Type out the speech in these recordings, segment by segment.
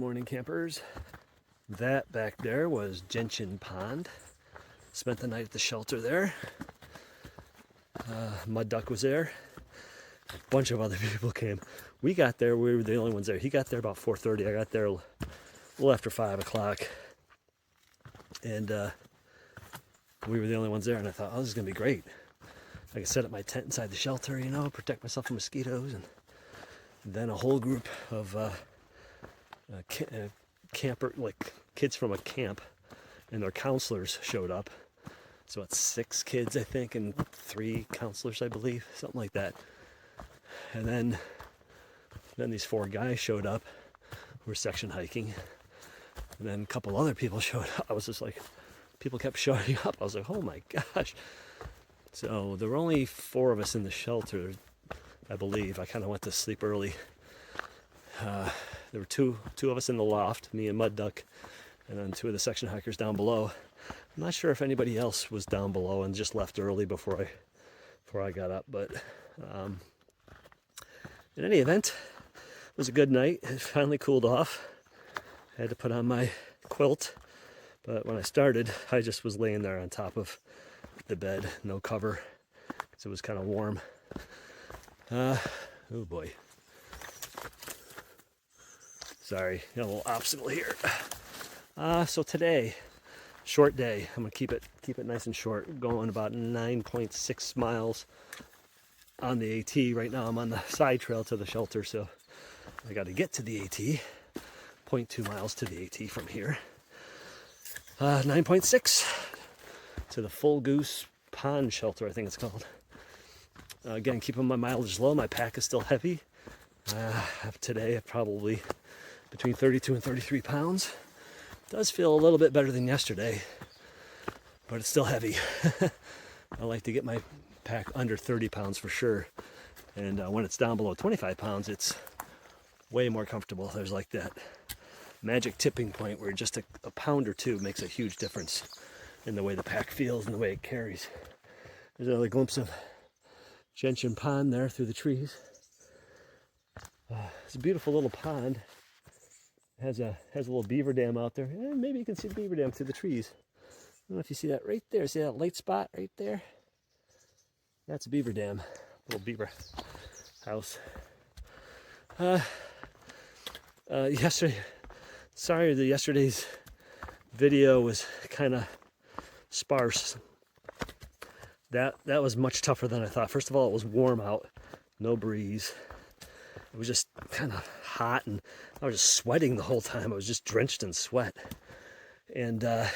morning, campers. That back there was Gentian Pond. Spent the night at the shelter there. Mud Duck was there. A bunch of other people came. We got there, we were the only ones there. He got there about 4:30. I got there a little after 5 o'clock. And we were the only ones there, and I thought, oh, this is going to be great. I could set up my tent inside the shelter, you know, protect myself from mosquitoes. And then a whole group of camper, like kids from a camp, and their counselors showed up. So it's 6 kids, I think, and 3 counselors, I believe, something like that. And then these 4 guys showed up who were section hiking. And then a couple other people showed up. I was just like, people kept showing up. I was like, oh my gosh. So there were only 4 of us in the shelter, I believe. I kind of went to sleep early. There were two of us in the loft, me and Mud Duck, and then 2 of the section hikers down below. I'm not sure if anybody else was down below and just left early before I got up, but in any event, it was a good night. It finally cooled off. I had to put on my quilt, but when I started, I just was laying there on top of the bed, no cover, because it was kind of warm. Oh boy. Sorry, got a little obstacle here. So today, short day. I'm gonna keep it nice and short. Going about 9.6 miles on the AT. Right now I'm on the side trail to the shelter, so I got to get to the AT. 0.2 miles to the AT from here. 9.6 to the full Goose pond shelter, I think it's called. Again, keeping my mileage low. My pack is still heavy. Today, probably between 32 and 33 pounds. Does feel a little bit better than yesterday, but it's still heavy. I like to get my pack under 30 pounds for sure. And when it's down below 25 pounds, it's way more comfortable. There's like that magic tipping point where just a pound or 2 makes a huge difference in the way the pack feels and the way it carries. There's another glimpse of Gentian Pond there through the trees. It's a beautiful little pond. It has a little beaver dam out there. Maybe you can see the beaver dam through the trees. I don't know if you see that right there. See that light spot right there? That's a beaver dam. Little beaver house. Yesterday's video was kind of sparse. That was much tougher than I thought. First of all, it was warm out, no breeze. It was just kind of hot, and I was just sweating the whole time. I was just drenched in sweat. And the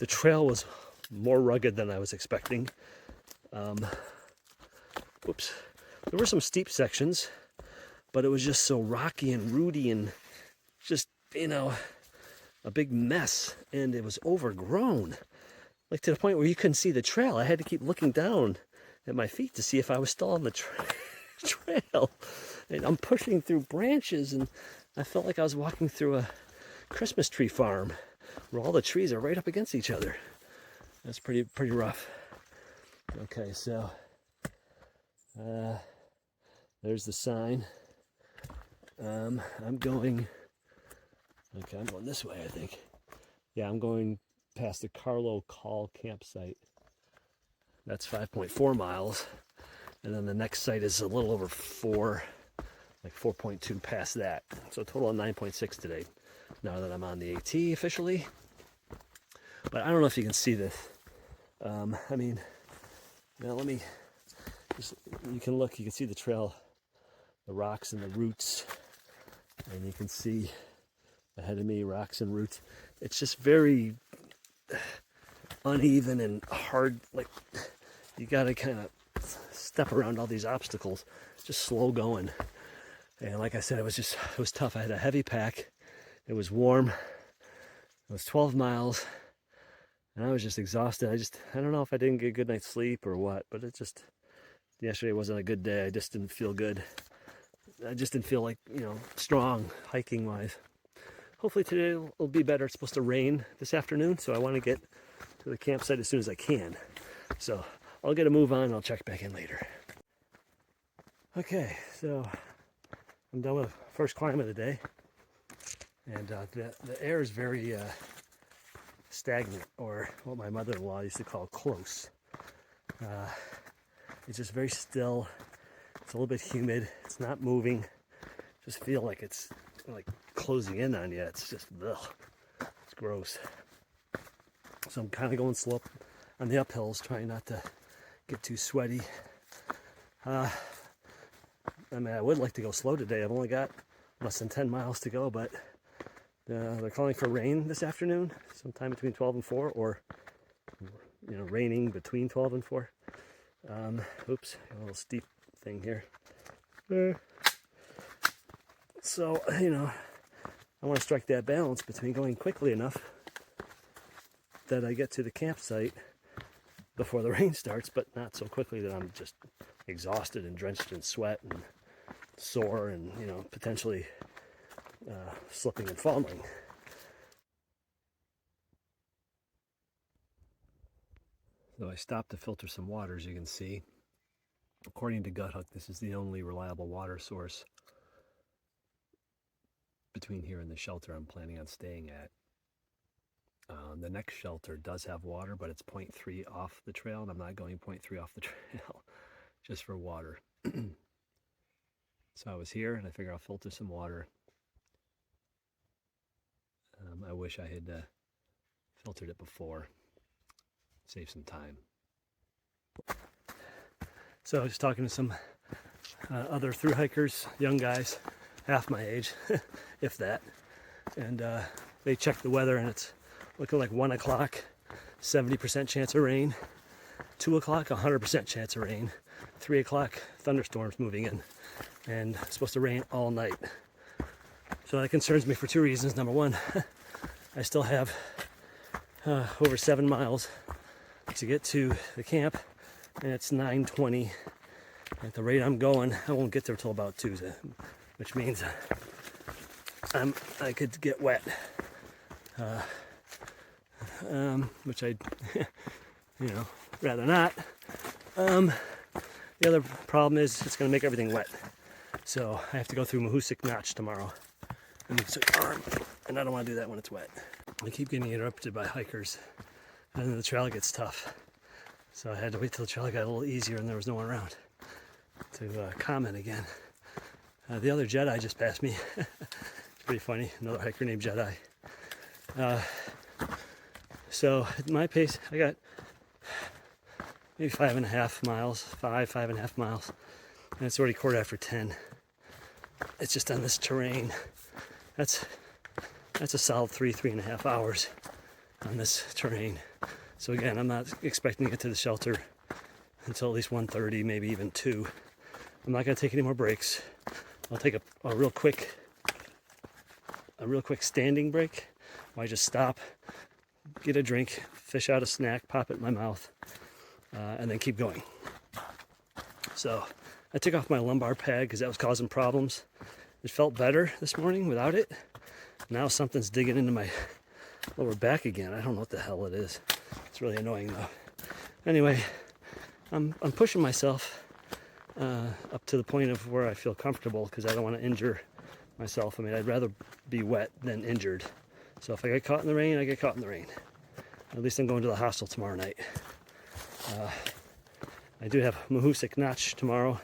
trail was more rugged than I was expecting. Whoops. There were some steep sections, but it was just so rocky and rooty and just, you know, a big mess. And it was overgrown, like to the point where you couldn't see the trail. I had to keep looking down at my feet to see if I was still on the trail. And I'm pushing through branches, and I felt like I was walking through a Christmas tree farm where all the trees are right up against each other. That's pretty rough. Okay, so there's the sign. I'm going this way, I think. Yeah, I'm going past the Carlo Call campsite. That's 5.4 miles. And then the next site is a little over 4, like 4.2 past that. So a total of 9.6 today, now that I'm on the AT officially. But I don't know if you can see this. I mean, now let me, you can see the trail, the rocks and the roots. And you can see ahead of me, rocks and roots. It's just very uneven and hard. Like, you gotta kind of step around all these obstacles, just slow going. And like I said, it was tough. I had a heavy pack. It was warm. It was 12 miles, and I was just exhausted. I don't know if I didn't get a good night's sleep or what, but yesterday wasn't a good day. I just didn't feel good. I just didn't feel like, strong hiking wise. Hopefully today will be better. It's supposed to rain this afternoon, so I want to get to the campsite as soon as I can. So I'll get a move on and I'll check back in later. Okay, so I'm done with the first climb of the day. And the air is very stagnant, or what my mother-in-law used to call close. It's just very still. It's a little bit humid. It's not moving. Just feel like it's like closing in on you. It's just, ugh. It's gross. So I'm kind of going slow on the uphills, trying not to get too sweaty. I mean, I would like to go slow today. I've only got less than 10 miles to go, but they're calling for rain this afternoon, sometime between 12 and 4, or raining between 12 and 4. Oops, a little steep thing here. So, I want to strike that balance between going quickly enough that I get to the campsite before the rain starts, but not so quickly that I'm just exhausted and drenched in sweat and sore and, potentially slipping and falling. So I stopped to filter some water, as you can see. According to Guthook, this is the only reliable water source between here and the shelter I'm planning on staying at. The next shelter does have water, but it's 0.3 off the trail, and I'm not going 0.3 off the trail just for water. So I was here, and I figured I'll filter some water. I wish I had filtered it before. Save some time. So I was talking to some other thru hikers, young guys, half my age, if that, and they checked the weather, and it's looking like 1 o'clock, 70% chance of rain, 2 o'clock, 100% chance of rain, 3 o'clock, thunderstorms moving in, and it's supposed to rain all night. So that concerns me for 2 reasons. Number one, I still have over 7 miles to get to the camp, and it's 9:20. At the rate I'm going, I won't get there till about Tuesday, which means I could get wet, which I'd rather not. The other problem is it's going to make everything wet, so I have to go through Mahusik Notch tomorrow, and I don't want to do that when it's wet. I keep getting interrupted by hikers, and then the trail gets tough, so I had to wait till the trail got a little easier and there was no one around to comment again. The other Jedi just passed me. It's pretty funny, another hiker named Jedi. So at my pace, I got maybe 5.5 miles, 5.5 miles, and it's already 10:15. It's just on this terrain. That's a solid 3.5 hours on this terrain. So again, I'm not expecting to get to the shelter until at least 1:30, maybe even 2. I'm not going to take any more breaks. I'll take a real quick standing break where I just stop, get a drink, fish out a snack, pop it in my mouth, and then keep going. So I took off my lumbar pad because that was causing problems. It felt better this morning without it. Now something's digging into my lower back again. I don't know what the hell it is. It's really annoying though. Anyway, I'm pushing myself up to the point of where I feel comfortable because I don't want to injure myself. I mean, I'd rather be wet than injured. So if I get caught in the rain, I get caught in the rain. At least I'm going to the hostel tomorrow night. I do have Mahusik Notch tomorrow.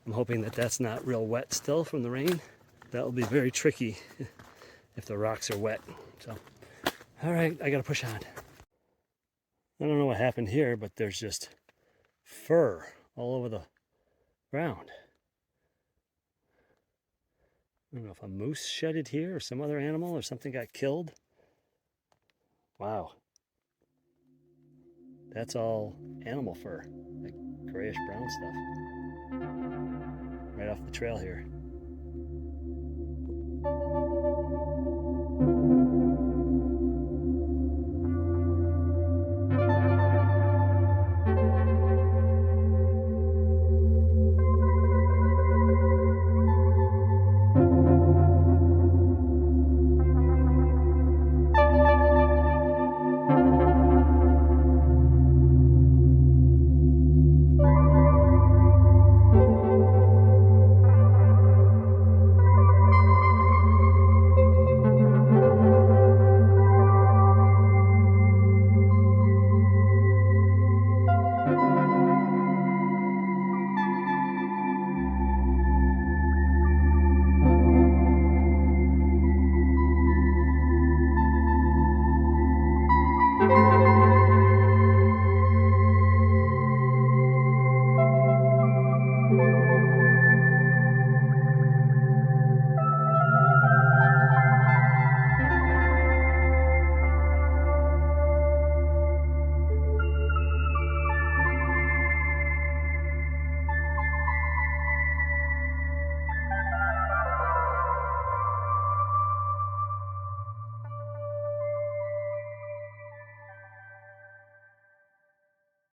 I'm hoping that that's not real wet still from the rain. That will be very tricky if the rocks are wet. So, all right, I gotta push on. I don't know what happened here, but there's just fur all over the ground. I don't know if a moose shedded here or some other animal or something got killed. Wow. That's all animal fur, like grayish brown stuff. Right off the trail here.